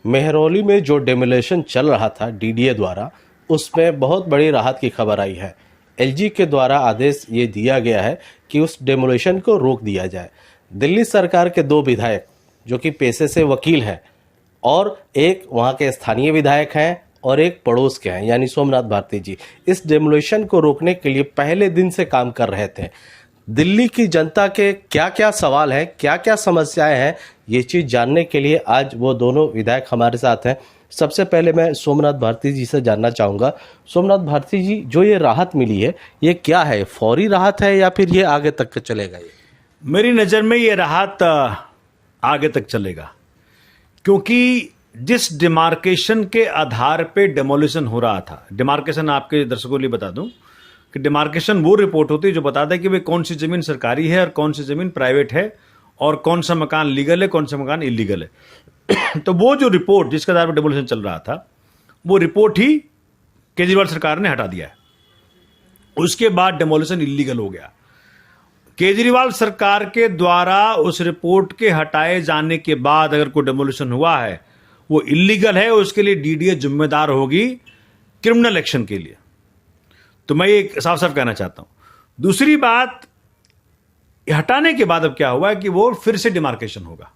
मेहरौली में जो डेमोलेशन चल रहा था डीडीए द्वारा, उसमें बहुत बड़ी राहत की खबर आई है। एलजी के द्वारा आदेश ये दिया गया है कि उस डेमोलेशन को रोक दिया जाए। दिल्ली सरकार के 2 विधायक जो कि पेशे से वकील हैं और एक वहाँ के स्थानीय विधायक हैं और एक पड़ोस के हैं, यानी सोमनाथ भारती जी, इस डेमोलेशन को रोकने के लिए पहले दिन से काम कर रहे थे। दिल्ली की जनता के क्या क्या सवाल हैं, क्या क्या समस्याएं हैं, ये चीज़ जानने के लिए आज वो दोनों विधायक हमारे साथ हैं। सबसे पहले मैं सोमनाथ भारती जी से जानना चाहूँगा। सोमनाथ भारती जी, जो ये राहत मिली है, ये क्या है? फौरी राहत है या फिर ये आगे तक चलेगा? ये मेरी नज़र में ये राहत आगे तक चलेगा, क्योंकि जिस डिमार्केशन के आधार पे डेमोलिशन हो रहा था, डिमार्केशन आपके दर्शकों के लिए बता दूं कि डिमार्केशन वो रिपोर्ट होती है जो बताता है कि भाई कौन सी जमीन सरकारी है और कौन सी जमीन प्राइवेट है और कौन सा मकान लीगल है, कौन सा मकान इलीगल है। तो वो जो रिपोर्ट जिसके आधार पर डेमोलिशन चल रहा था, वो रिपोर्ट ही केजरीवाल सरकार ने हटा दिया है। उसके बाद डेमोलिशन इलीगल हो गया। केजरीवाल सरकार के द्वारा उस रिपोर्ट के हटाए जाने के बाद अगर कोई डेमोलिशन हुआ है, वो इलीगल है, उसके लिए डीडीए जिम्मेदार होगी क्रिमिनल एक्शन के लिए। तो मैं ये साफ साफ कहना चाहता हूं। दूसरी बात, हटाने के बाद अब क्या हुआ है कि वो फिर से डिमार्केशन होगा।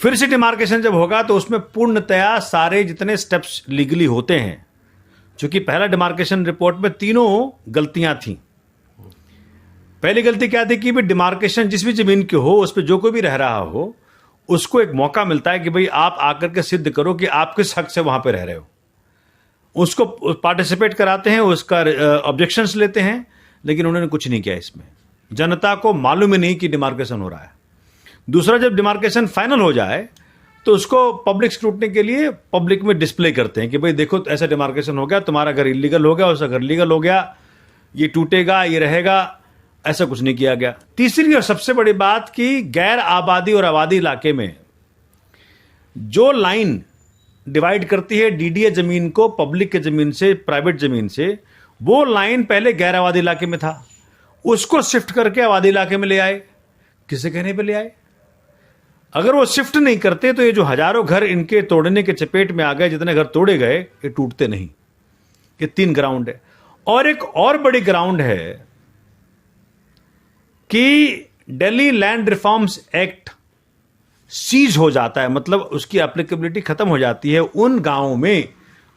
फिर से डिमार्केशन जब होगा तो उसमें पूर्णतया सारे जितने स्टेप्स लीगली होते हैं, चूंकि पहला डिमार्केशन रिपोर्ट में 3 गलतियां थी। पहली गलती क्या थी कि भाई डिमार्केशन जिस भी जमीन की हो, उस पर जो कोई भी रह रहा हो, उसको एक मौका मिलता है कि भाई आप आकर के सिद्ध करो कि आप किस हक से वहां पे रह रहे हो। उसको पार्टिसिपेट कराते हैं, उसका ऑब्जेक्शंस लेते हैं, लेकिन उन्होंने कुछ नहीं किया। इसमें जनता को मालूम ही नहीं कि डिमार्केशन हो रहा है। दूसरा, जब डिमार्केशन फाइनल हो जाए तो उसको पब्लिक स्क्रूटनी के लिए पब्लिक में डिस्प्ले करते हैं कि भाई देखो ऐसा डिमार्केशन हो गया, तुम्हारा घर इलीगल हो गया, उसका घर लीगल हो गया, ये टूटेगा, ये रहेगा। ऐसा कुछ नहीं किया गया। तीसरी और सबसे बड़ी बात कि गैर आबादी और आबादी इलाके में जो लाइन डिवाइड करती है डीडीए जमीन को पब्लिक के जमीन से, प्राइवेट जमीन से, वो लाइन पहले गैर आबादी इलाके में था, उसको शिफ्ट करके आबादी इलाके में ले आए। किसे कहने पे ले आए? अगर वो शिफ्ट नहीं करते तो ये जो हजारों घर इनके तोड़ने के चपेट में आ गए, जितने घर तोड़े गए, ये टूटते नहीं। ये 3 ग्राउंड है। और एक और बड़ी ग्राउंड है कि Delhi land reforms act cease हो जाता है, मतलब उसकी एप्लीकेबिलिटी खत्म हो जाती है उन गांवों में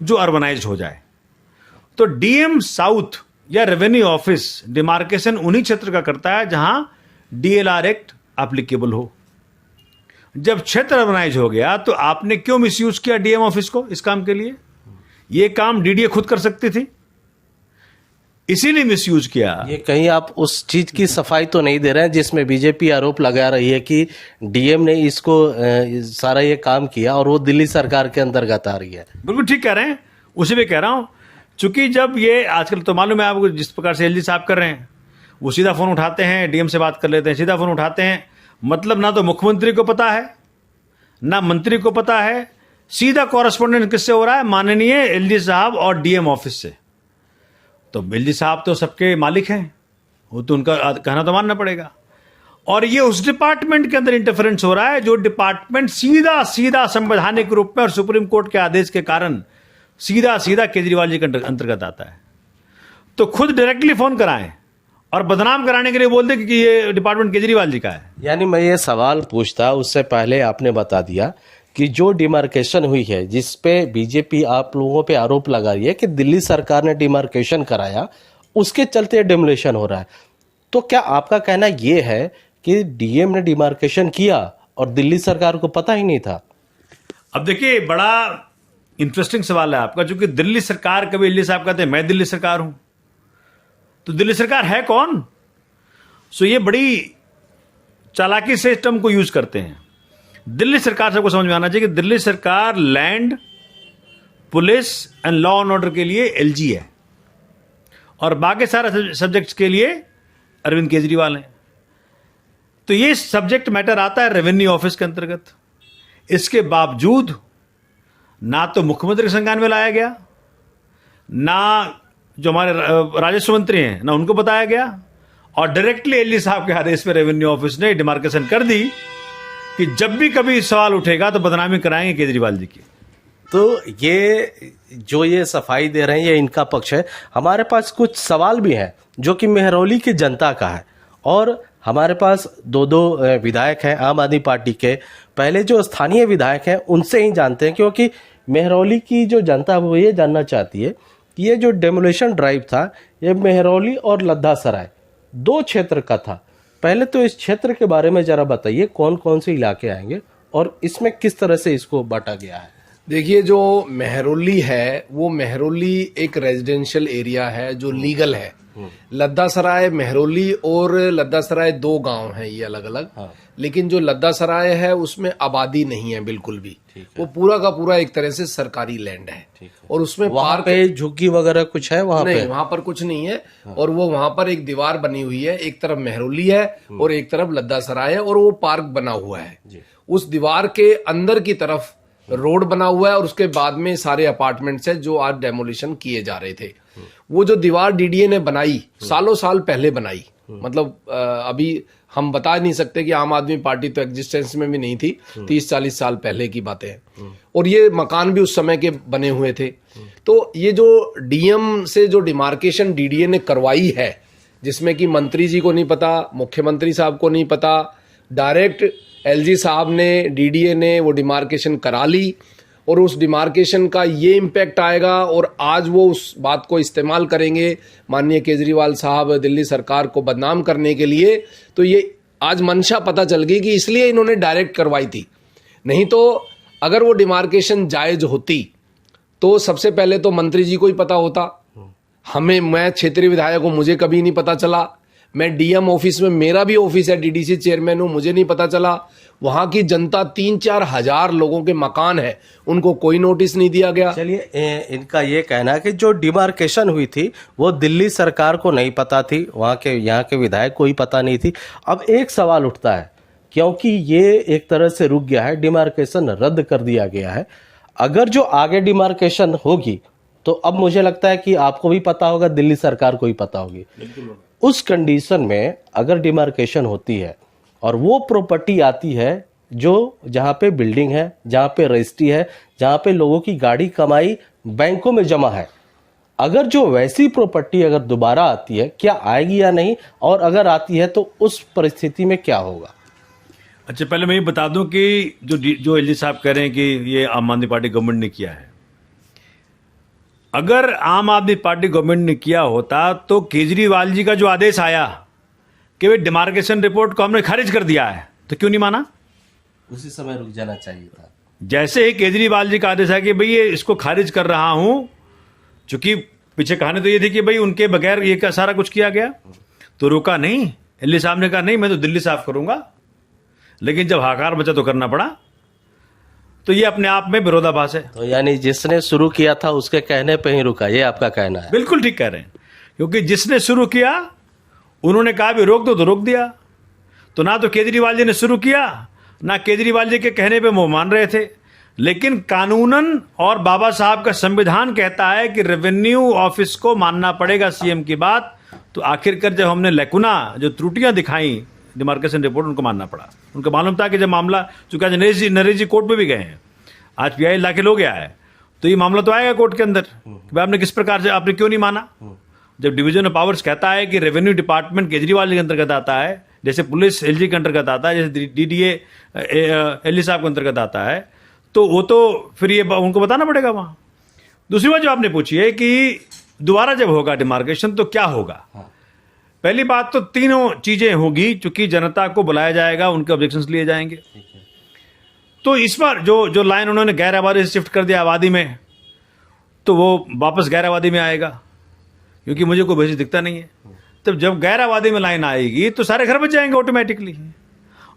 जो अर्बनाइज्ड हो जाए। तो डीएम साउथ या रेवेन्यू ऑफिस डिमार्केशन उन्हीं क्षेत्र का करता है जहां डीएलआर एक्ट एप्लीकेबल हो। जब क्षेत्र अर्बनाइज हो गया तो आपने क्यों मिसयूज किया डीएम ऑफिस को इस काम के लिए? यह काम डीडीए खुद कर सकती थी, इसीलिए मिसयूज किया। ये कहीं आप उस चीज की सफाई तो नहीं दे रहे हैं जिसमें बीजेपी आरोप लगा रही है कि डीएम ने इसको सारा ये काम किया और वो दिल्ली सरकार के अंतर्गत आ रही है? बिल्कुल ठीक कह रहे हैं, उसी पे कह रहा हूं। चूंकि जब ये आजकल तो मालूम है आपको, जिस प्रकार से एलजी साहब कर रहे हैं, वो सीधा फोन उठाते हैं, डीएम से बात कर लेते हैं, सीधा फोन उठाते हैं। मतलब ना तो मुख्यमंत्री को पता है, ना मंत्री को पता है, सीधा कॉरेस्पॉन्डेंट किससे हो रहा है? माननीय एलजी साहब और डीएम ऑफिस से। तो एलजी साहब तो सबके मालिक हैं, वो तो उनका कहना तो मानना पड़ेगा। और ये उस डिपार्टमेंट के अंदर इंटरफेरेंस हो रहा है जो डिपार्टमेंट सीधा सीधा संवैधानिक रूप में और सुप्रीम कोर्ट के आदेश के कारण सीधा सीधा केजरीवाल जी के अंतर्गत आता है। तो खुद डायरेक्टली फोन कराएं और बदनाम कराने के लिए बोल दें कि ये डिपार्टमेंट केजरीवाल जी का है। यानी मैं ये सवाल पूछता, उससे पहले आपने बता दिया कि जो डिमार्केशन हुई है, जिस पे बीजेपी आप लोगों पे आरोप लगा रही है कि दिल्ली सरकार ने डिमार्केशन कराया, उसके चलते डेमोलिशन हो रहा है। तो क्या आपका कहना ये है कि डीएम ने डिमार्केशन किया और दिल्ली सरकार को पता ही नहीं था? अब देखिए, बड़ा इंटरेस्टिंग सवाल है आपका, क्योंकि दिल्ली सरकार, कभी एलजी साहब कहते हैं मैं दिल्ली सरकार हूं, तो दिल्ली सरकार है कौन? सो ये बड़ी चालाकी से टर्म को यूज करते हैं। दिल्ली सरकार सबको समझ में आना चाहिए कि दिल्ली सरकार land, police and law and order के लिए एलजी है और बाकी सारे सब्जेक्ट्स के लिए अरविंद केजरीवाल हैं। तो ये सब्जेक्ट मैटर आता है रेवेन्यू ऑफिस के अंतर्गत। इसके बावजूद ना तो मुख्यमंत्री के संज्ञान में लाया गया, ना जो हमारे राजस्व मंत्री हैं ना उनको बताया गया, और डायरेक्टली एलजी साहब के आदेश पे रेवेन्यू ऑफिस ने डिमार्केशन कर दी कि जब भी कभी सवाल उठेगा तो बदनामी कराएंगे केजरीवाल जी की। तो ये सफाई दे रहे हैं, ये इनका पक्ष है। हमारे पास कुछ सवाल भी हैं जो कि मेहरौली की जनता का है, और हमारे पास दो विधायक हैं आम आदमी पार्टी के। पहले जो स्थानीय विधायक हैं उनसे ही जानते हैं, क्योंकि मेहरौली की जो जनता वो ये जानना चाहती है कि ये जो डेमोलिशन ड्राइव था ये मेहरौली और लद्दासराय 2 क्षेत्र का था। पहले तो इस क्षेत्र के बारे में जरा बताइए, कौन कौन से इलाके आएंगे और इसमें किस तरह से इसको बांटा गया है। देखिए, जो मेहरौली है वो मेहरौली एक रेजिडेंशियल एरिया है जो लीगल है। लद्दासराय, मेहरौली और लद्दासराय 2 गांव हैं ये अलग अलग। हाँ। लेकिन जो लद्दासराय है उसमें आबादी नहीं है बिल्कुल भी। वो पूरा का पूरा एक तरह से सरकारी लैंड है और उसमें वहां पे झुग्गी वगैरह कुछ है वहां नहीं, पे? वहां पर कुछ नहीं है। और वो वहां पर एक दीवार बनी हुई है, एक तरफ मेहरौली है और एक तरफ लद्दासराय है, और वो पार्क बना हुआ है। उस दीवार के अंदर की तरफ रोड बना हुआ है और उसके बाद में सारे अपार्टमेंट्स हैं जो आज डेमोलिशन किए जा रहे थे। वो जो दीवार डीडीए ने बनाई सालों साल पहले बनाई, मतलब अभी हम बता नहीं सकते कि आम आदमी पार्टी तो एग्जिस्टेंस में भी नहीं थी, 30-40 साल पहले की बातें हैं। और ये मकान भी उस समय के बने हुए थे। तो ये जो डीएम से जो डिमार्केशन डीडीए ने करवाई है, जिसमें कि मंत्री जी को नहीं पता, मुख्यमंत्री साहब को नहीं पता, डायरेक्ट एलजी साहब ने, डीडीए ने वो डिमार्केशन करा ली, और उस डिमार्केशन का ये इम्पैक्ट आएगा और आज वो उस बात को इस्तेमाल करेंगे माननीय केजरीवाल साहब दिल्ली सरकार को बदनाम करने के लिए। तो ये आज मंशा पता चल गई कि इसलिए इन्होंने डायरेक्ट करवाई थी। नहीं तो अगर वो डिमार्केशन जायज होती तो सबसे पहले तो मंत्री जी को ही पता होता। मैं क्षेत्रीय विधायक हूं, मुझे कभी नहीं पता चला। मैं डीएम ऑफिस में, मेरा भी ऑफिस है, डीडीसी चेयरमैन हूं, मुझे नहीं पता चला। वहां की जनता 3-4 हजार लोगों के मकान है, उनको कोई नोटिस नहीं दिया गया। चलिए, इनका ये कहना है कि जो डिमार्केशन हुई थी वो दिल्ली सरकार को नहीं पता थी, वहां के यहाँ के विधायक को ही पता नहीं थी। अब एक सवाल उठता है, क्योंकि ये एक तरह से रुक गया है, डिमार्केशन रद्द कर दिया गया है। अगर जो आगे डिमार्केशन होगी तो अब मुझे लगता है कि आपको भी पता होगा, दिल्ली सरकार को ही पता होगी। उस कंडीशन में अगर डिमार्केशन होती है और वो प्रॉपर्टी आती है जो जहां पे बिल्डिंग है, जहां पे रजिस्ट्री है, जहां पे लोगों की गाड़ी कमाई बैंकों में जमा है, अगर जो वैसी प्रॉपर्टी अगर दोबारा आती है, क्या आएगी या नहीं, और अगर आती है तो उस परिस्थिति में क्या होगा? अच्छा, पहले मैं ये बता दूं कि जो एलजी साहब कह रहे हैं कि ये आम आदमी पार्टी गवर्नमेंट ने किया है, अगर आम आदमी पार्टी गवर्नमेंट ने किया होता तो केजरीवाल जी का जो आदेश आया कि वे डिमार्केशन रिपोर्ट को हमने खारिज कर दिया है, तो क्यों नहीं माना? उसी समय रुक जाना चाहिए था। जैसे ही केजरीवाल जी का आदेश है कि भाई ये इसको खारिज कर रहा हूं, चूंकि पीछे कहानी तो ये थी कि भाई उनके बगैर ये सारा कुछ किया गया, तो रोका नहीं। एलजी साहब ने कहा नहीं, मैं तो दिल्ली साफ करूंगा, लेकिन जब हाकार बचा तो करना पड़ा। तो ये अपने आप में विरोधाभास है। तो यानी जिसने शुरू किया था उसके कहने पे ही रुका, ये आपका कहना है? बिल्कुल ठीक कह रहे हैं, क्योंकि जिसने शुरू किया उन्होंने कहा भी रोक दो तो रोक दिया। तो ना तो केजरीवाल जी ने शुरू किया, ना केजरीवाल जी के कहने पे वो मान रहे थे। लेकिन कानूनन और बाबा साहब का संविधान कहता है कि रेवेन्यू ऑफिस को मानना पड़ेगा सीएम की बात। तो आखिरकार जब हमने लैकुना, जो त्रुटियां दिखाई डिमार्केशन रिपोर्ट, उनको मानना पड़ा। उनको मालूम था कि जब मामला, चूंकि आज नरेश जी कोर्ट में भी गए हैं, आज पीआई ला के लो गया है, तो ये मामला तो आएगा कोर्ट के अंदर कि आपने किस प्रकार से, आपने क्यों नहीं माना। जब डिवीजन ऑफ पावर्स कहता है कि रेवेन्यू डिपार्टमेंट केजरीवाल के अंतर्गत आता है, जैसे पुलिस एलजी के अंतर्गत आता है, जैसे डीडीए एलजी साहब के अंतर्गत आता है, तो वो तो फिर ये उनको बताना पड़ेगा वहां। दूसरी बात जो आपने पूछी है कि दोबारा जब होगा डिमार्केशन तो क्या होगा। पहली बात तो तीनों चीजें होगी, चूंकि जनता को बुलाया जाएगा, उनके ऑब्जेक्शंस लिए जाएंगे। तो इस बार जो लाइन उन्होंने गैर आबादी से शिफ्ट कर दिया आबादी में, तो वो वापस गैर आबादी में आएगा, क्योंकि मुझे कोई बेसिस दिखता नहीं है। तब जब गैर आबादी में लाइन आएगी तो सारे घर बच जाएंगे ऑटोमेटिकली।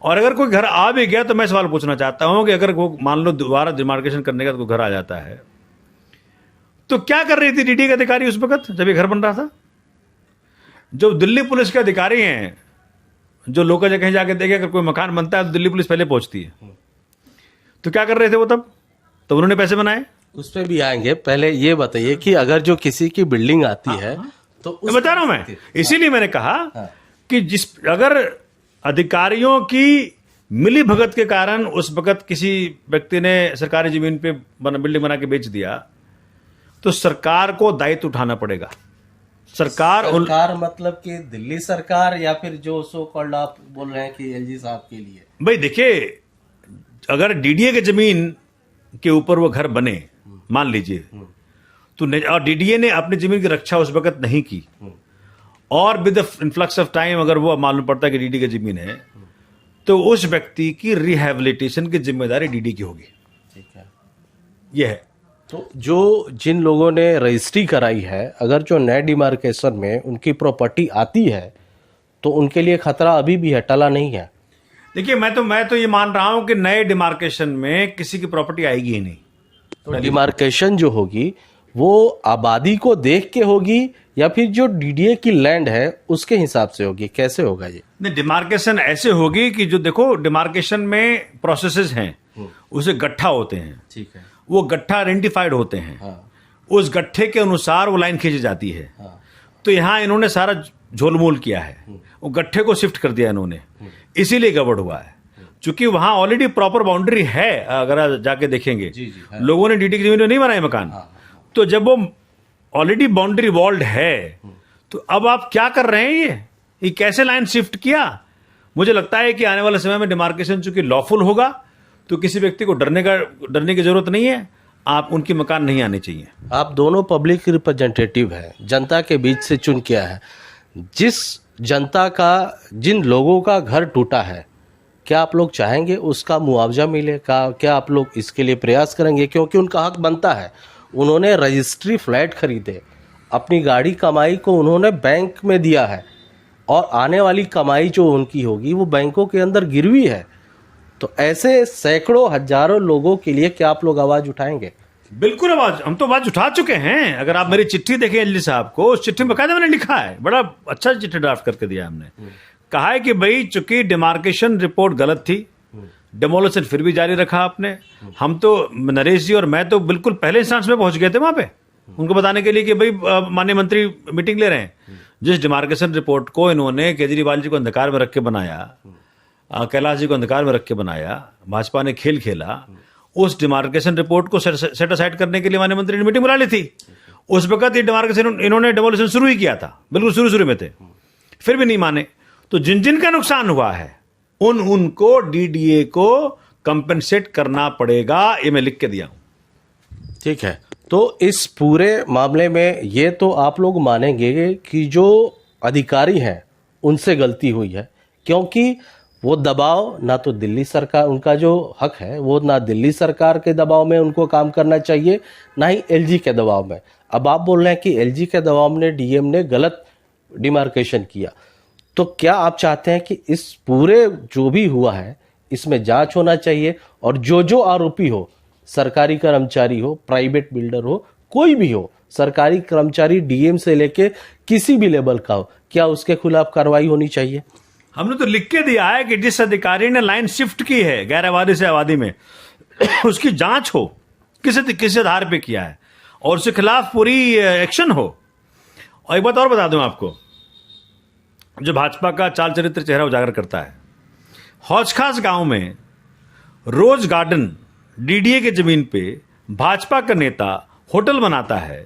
और अगर कोई घर आ भी गया तो मैं सवाल पूछना चाहता हूं कि अगर वो मान लो दोबारा डिमार्केशन करने का तो घर आ जाता है, तो क्या कर रही थी डीडी के अधिकारी उस वक्त जब ये घर बन रहा था? जो दिल्ली पुलिस के अधिकारी हैं, जो लोकल जगह जाके देखे अगर कोई मकान बनता है तो दिल्ली पुलिस पहले पहुंचती है, तो क्या कर रहे थे वो तब उन्होंने पैसे बनाए। उस पर भी आएंगे, पहले ये बताइए कि अगर जो किसी की बिल्डिंग आती है तो बता रहा हूं मैं, इसीलिए मैंने कहा कि अगर अधिकारियों की मिली भगत के कारण उस वक्त किसी व्यक्ति ने सरकारी जमीन पे बिल्डिंग बना के बेच दिया, तो सरकार को दायित्व उठाना पड़ेगा। सरकार मतलब कि दिल्ली सरकार या फिर जो सो कॉल्ड आप बोल रहे हैं कि एलजी साहब के लिए? भाई देखिए, अगर डीडीए के जमीन के ऊपर वो घर बने, मान लीजिए, तो और डीडीए ने अपनी जमीन की रक्षा उस वक्त नहीं की, और with the influx of time अगर वो मालूम पड़ता है कि डीडी की जमीन है, तो उस व्यक्ति की रिहैबिलिटेशन की जिम्मेदारी डीडी की होगी। ठीक है, ये है। तो जो जिन लोगों ने रजिस्ट्री कराई है, अगर जो नए डिमार्केशन में उनकी प्रॉपर्टी आती है तो उनके लिए खतरा अभी भी है, टला नहीं है। देखिए, मैं तो ये मान रहा हूं कि नए डिमार्केशन में किसी की प्रॉपर्टी आएगी ही नहीं। तो डिमार्केशन जो होगी वो आबादी को देख के होगी या फिर जो डीडीए की लैंड है उसके हिसाब से होगी? कैसे होगा ये? नहीं, डिमार्केशन ऐसे होगी कि जो देखो, डिमार्केशन में प्रोसेसेस हैं, उसे गट्ठा होते हैं। ठीक है। वो गट्ठा आइडेंटिफाइड होते हैं। हाँ। उस गट्ठे के अनुसार वो लाइन खींची जाती है। हाँ। तो यहाँ इन्होंने सारा झोलमोल किया है, वो गट्ठे को शिफ्ट कर दिया इन्होंने, इसीलिए गड़बड़ हुआ है। क्योंकि वहां ऑलरेडी प्रॉपर बाउंड्री है, अगर आप जाके देखेंगे, लोगों ने डीडी की जमीन में नहीं बनाए मकान। तो जब वो ऑलरेडी बाउंड्री वॉल्ड है, तो अब आप क्या कर रहे हैं? ये कैसे लाइन शिफ्ट किया? मुझे लगता है कि आने वाले समय में डिमार्केशन चूंकि लॉफुल होगा, तो किसी व्यक्ति को डरने की जरूरत नहीं है। आप उनकी मकान नहीं आने चाहिए। आप दोनों पब्लिक रिप्रेजेंटेटिव हैं, जनता के बीच से चुन किया है। जिस जनता का, जिन लोगों का घर टूटा है, क्या आप लोग चाहेंगे उसका मुआवजा मिले? क्या आप लोग इसके लिए प्रयास करेंगे? क्योंकि उनका हक बनता है। उन्होंने रजिस्ट्री फ्लैट खरीदे, अपनी गाड़ी कमाई को उन्होंने बैंक में दिया है, और आने वाली कमाई जो उनकी होगी वो बैंकों के अंदर गिरवी है। तो ऐसे सैकड़ों हजारों लोगों के लिए क्या आप लोग आवाज उठाएंगे? बिल्कुल हम तो आवाज उठा चुके हैं। अगर आप मेरी चिट्ठी देखें एलजी साहब को, उस चिट्ठी में बकायदा मैंने लिखा है, बड़ा अच्छा चिट्ठी ड्राफ्ट करके दिया हमने। कहा है कि भाई, चूंकि डिमार्केशन रिपोर्ट गलत थी, डेमोलिशन फिर भी जारी रखा आपने। हम तो, नरेश जी और मैं तो बिल्कुल पहले इंस्टांस में पहुंच गए थे वहां पे, उनको बताने के लिए कि भाई माननीय मंत्री मीटिंग ले रहे हैं। जिस डिमार्केशन रिपोर्ट को इन्होंने केजरीवाल जी को अंधकार में रख के बनाया, कैलाश जी को अंधकार में रख के बनाया, भाजपा ने खेल खेला, उस डिमार्केशन रिपोर्ट को सेट असाइड करने के लिए माननीय मंत्री ने मीटिंग बुला ली थी। उस वक्त ये डिमार्केशन इन्होंने डेमोलिशन शुरू ही किया था, बिल्कुल शुरू में थे, फिर भी नहीं माने। तो जिन जिन का नुकसान हुआ है उनको डीडीए को कंपेंसेट करना पड़ेगा, ये मैं लिख के दिया हूं। ठीक है। तो इस पूरे मामले में ये तो आप लोग मानेंगे कि जो अधिकारी हैं उनसे गलती हुई है, क्योंकि वो दबाव, ना तो दिल्ली सरकार, उनका जो हक है वो ना दिल्ली सरकार के दबाव में उनको काम करना चाहिए, ना ही एलजी के दबाव में। अब आप बोल रहे हैं कि एलजी के दबाव में डीएम ने गलत डिमार्केशन किया, तो क्या आप चाहते हैं कि इस पूरे जो भी हुआ है इसमें जांच होना चाहिए, और जो आरोपी हो, सरकारी कर्मचारी हो, प्राइवेट बिल्डर हो, कोई भी हो, सरकारी कर्मचारी डीएम से लेके किसी भी लेवल का हो, क्या उसके खिलाफ कार्रवाई होनी चाहिए? हमने तो लिख के दिया है कि जिस अधिकारी ने लाइन शिफ्ट की है गैर आबादी से आबादी में, उसकी जांच हो, किस आधार पे किया है, और उसके खिलाफ पूरी एक्शन हो। और एक बात और बता दूं आपको, जो भाजपा का चाल चरित्र चेहरा उजागर करता है, हौजखास गांव में रोज गार्डन डीडीए के जमीन पे भाजपा का नेता होटल बनाता है,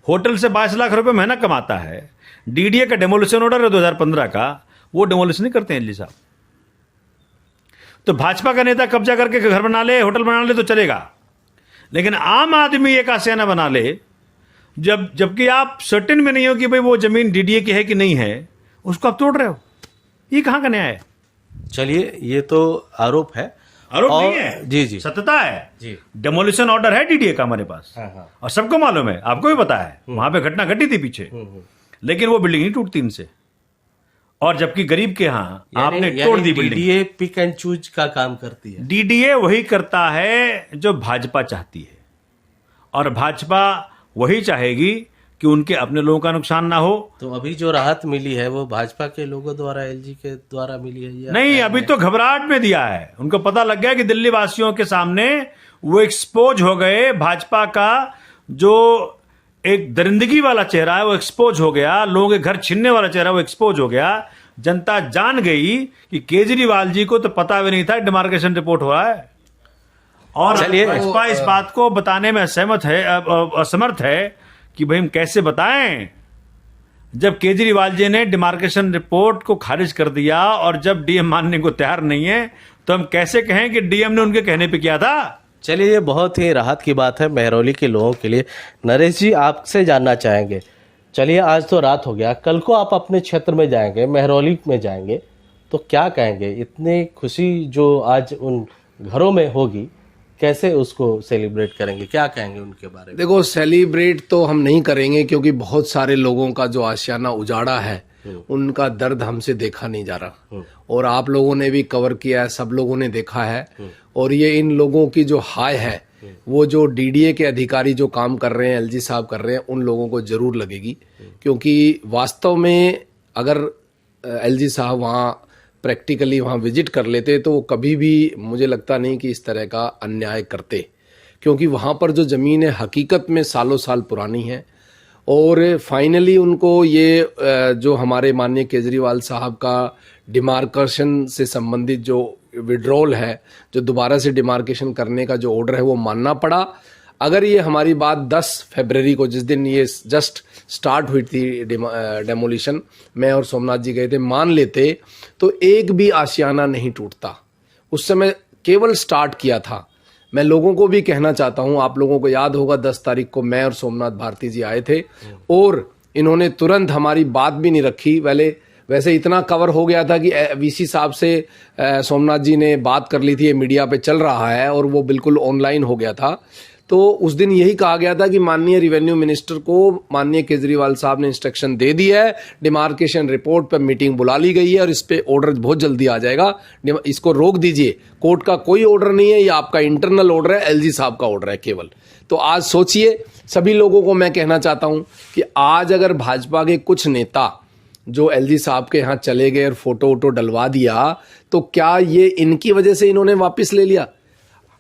होटल से 22 लाख रुपए महीना कमाता है। डीडीए का डेमोलिशन ऑर्डर है 2015 का, वो डेमोलिशन नहीं करते हैं एलजी साहब। तो भाजपा का नेता कब्जा करके घर बना ले, होटल बना ले तो चलेगा, लेकिन आम आदमी एक आशियाना बना ले, जबकि आप सर्टेन में नहीं हो कि भाई वो जमीन डीडीए की है कि नहीं है, उसको आप तोड़ रहे हो। ये कहां का न्याय है? चलिए, ये तो आरोप है। आरोप नहीं है, जी, सत्यता है जी। डेमोलिशन ऑर्डर है डीडीए का हमारे पास। हाँ। और सबको मालूम है, आपको भी पता है, वहां पे घटना घटी थी पीछे, लेकिन वो बिल्डिंग नहीं टूटती इनसे। और जबकि गरीब के यहां आपने तोड़ दी building. DDA pick and choose का काम करती है। डीडीए वही करता है जो भाजपा चाहती है, और भाजपा वही चाहेगी कि उनके अपने लोगों का नुकसान ना हो। तो अभी जो राहत मिली है वो भाजपा के लोगों द्वारा, एलजी के द्वारा मिली है या नहीं? अभी तो घबराहट में दिया है, उनको पता लग गया कि दिल्ली वासियों के सामने वो एक्सपोज हो गए। भाजपा का जो एक दरिंदगी वाला चेहरा है वो एक्सपोज हो गया, लोगों के घर छीनने वाला चेहरा वो एक्सपोज हो गया। जनता जान गई कि केजरीवाल जी को तो पता भी नहीं था डिमार्केशन रिपोर्ट हो रहा है। और चलिए, भाजपा इस बात को बताने में असमर्थ है कि भाई हम कैसे बताएं, जब केजरीवाल जी ने डिमार्केशन रिपोर्ट को खारिज कर दिया और जब डीएम मानने को तैयार नहीं है, तो हम कैसे कहें कि डीएम ने उनके कहने पे किया था। चलिए, ये बहुत ही राहत की बात है महरौली के लोगों के लिए। नरेश जी, आपसे जानना चाहेंगे, चलिए आज तो रात हो गया, कल को आप अपने क्षेत्र में जाएंगे, महरौली में जाएंगे, तो क्या कहेंगे? इतनी खुशी जो आज उन घरों में होगी, कैसे उसको सेलिब्रेट करेंगे, क्या कहेंगे उनके बारे में? देखो, सेलिब्रेट तो हम नहीं करेंगे क्योंकि बहुत सारे लोगों का जो आशियाना उजाड़ा है उनका दर्द हमसे देखा नहीं जा रहा, और आप लोगों ने भी कवर किया है, सब लोगों ने देखा है। और ये इन लोगों की जो हाय है, वो जो डीडीए के अधिकारी जो काम कर रहे हैं, एलजी साहब कर रहे हैं, उन लोगों को जरूर लगेगी। क्योंकि वास्तव में अगर एलजी साहब वहाँ प्रैक्टिकली वहाँ विजिट कर लेते तो वो कभी भी मुझे लगता नहीं कि इस तरह का अन्याय करते, क्योंकि वहाँ पर जो ज़मीन है हकीकत में सालों साल पुरानी है। और फाइनली उनको ये जो हमारे माननीय केजरीवाल साहब का डिमार्केशन से संबंधित जो विड्रॉल है, जो दोबारा से डिमार्केशन करने का जो ऑर्डर है, वो मानना पड़ा। अगर ये हमारी बात 10 फरवरी को, जिस दिन ये जस्ट स्टार्ट हुई थी डेमोलिशन, मैं और सोमनाथ जी गए थे, मान लेते तो एक भी आशियाना नहीं टूटता। उस समय केवल स्टार्ट किया था। मैं लोगों को भी कहना चाहता हूं, आप लोगों को याद होगा 10 तारीख को मैं और सोमनाथ भारती जी आए थे और इन्होंने तुरंत हमारी बात भी नहीं रखी। वैसे इतना कवर हो गया था कि वीसी साहब से सोमनाथ जी ने बात कर ली थी, ये मीडिया पे चल रहा है और वो बिल्कुल ऑनलाइन हो गया था। तो उस दिन यही कहा गया था कि माननीय रिवेन्यू मिनिस्टर को माननीय केजरीवाल साहब ने इंस्ट्रक्शन दे दी है, डिमार्केशन रिपोर्ट पर मीटिंग बुला ली गई है और इस पे ऑर्डर बहुत जल्दी आ जाएगा, इसको रोक दीजिए। कोर्ट का कोई ऑर्डर नहीं है, ये आपका इंटरनल ऑर्डर है, एलजी साहब का ऑर्डर है केवल। तो आज सोचिए, सभी लोगों को मैं कहना चाहता हूं कि आज अगर भाजपा के कुछ नेता जो एलजी साहब के यहाँ चले गए और फोटो वोटो डलवा दिया, तो क्या ये इनकी वजह से इन्होंने वापस ले लिया?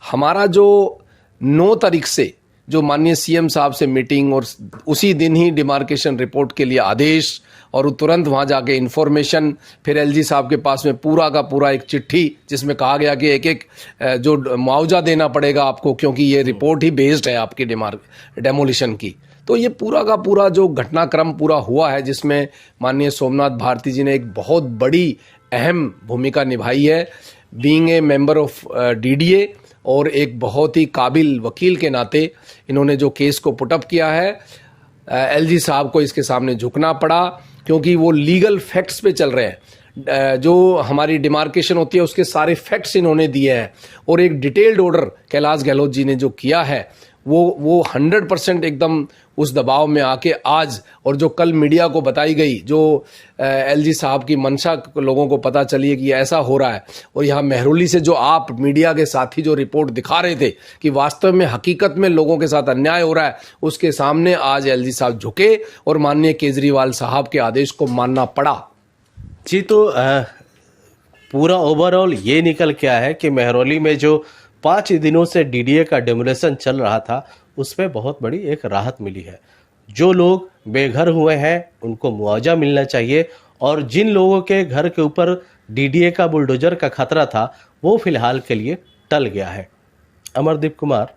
हमारा जो 9 तारीख से जो माननीय सीएम साहब से मीटिंग और उसी दिन ही डिमार्केशन रिपोर्ट के लिए आदेश और तुरंत वहां जाके इंफॉर्मेशन, फिर एलजी साहब के पास में पूरा का पूरा एक चिट्ठी जिसमें कहा गया कि एक जो मुआवजा देना पड़ेगा आपको, क्योंकि ये रिपोर्ट ही बेस्ड है आपकी डेमोलिशन की। तो ये पूरा का पूरा जो घटनाक्रम पूरा हुआ है, जिसमें माननीय सोमनाथ भारती जी ने एक बहुत बड़ी अहम भूमिका निभाई है, being a member of DDA और एक बहुत ही काबिल वकील के नाते इन्होंने जो केस को पुटअप किया है। एलजी साहब को इसके सामने झुकना पड़ा क्योंकि वो लीगल फैक्ट्स पे चल रहे हैं। जो हमारी डिमार्केशन होती है उसके सारे फैक्ट्स इन्होंने दिए हैं और एक डिटेल्ड ऑर्डर कैलाश गहलोत जी ने जो किया है वो 100% एकदम उस दबाव में आके आज, और जो कल मीडिया को बताई गई, जो एलजी साहब की मंशा लोगों को पता चली है कि ऐसा हो रहा है, और यहाँ महरौली से जो आप मीडिया के साथी जो रिपोर्ट दिखा रहे थे कि वास्तव में हकीकत में लोगों के साथ अन्याय हो रहा है, उसके सामने आज एलजी साहब झुके और माननीय केजरीवाल साहब के आदेश को मानना पड़ा। जी, तो पूरा ओवरऑल ये निकल के आया है कि महरौली में जो 5 दिनों से डीडीए का डेमोलिशन चल रहा था, उसमें बहुत बड़ी एक राहत मिली है। जो लोग बेघर हुए हैं उनको मुआवजा मिलना चाहिए, और जिन लोगों के घर के ऊपर डीडीए का बुलडोजर का खतरा था वो फिलहाल के लिए टल गया है। अमरदीप कुमार,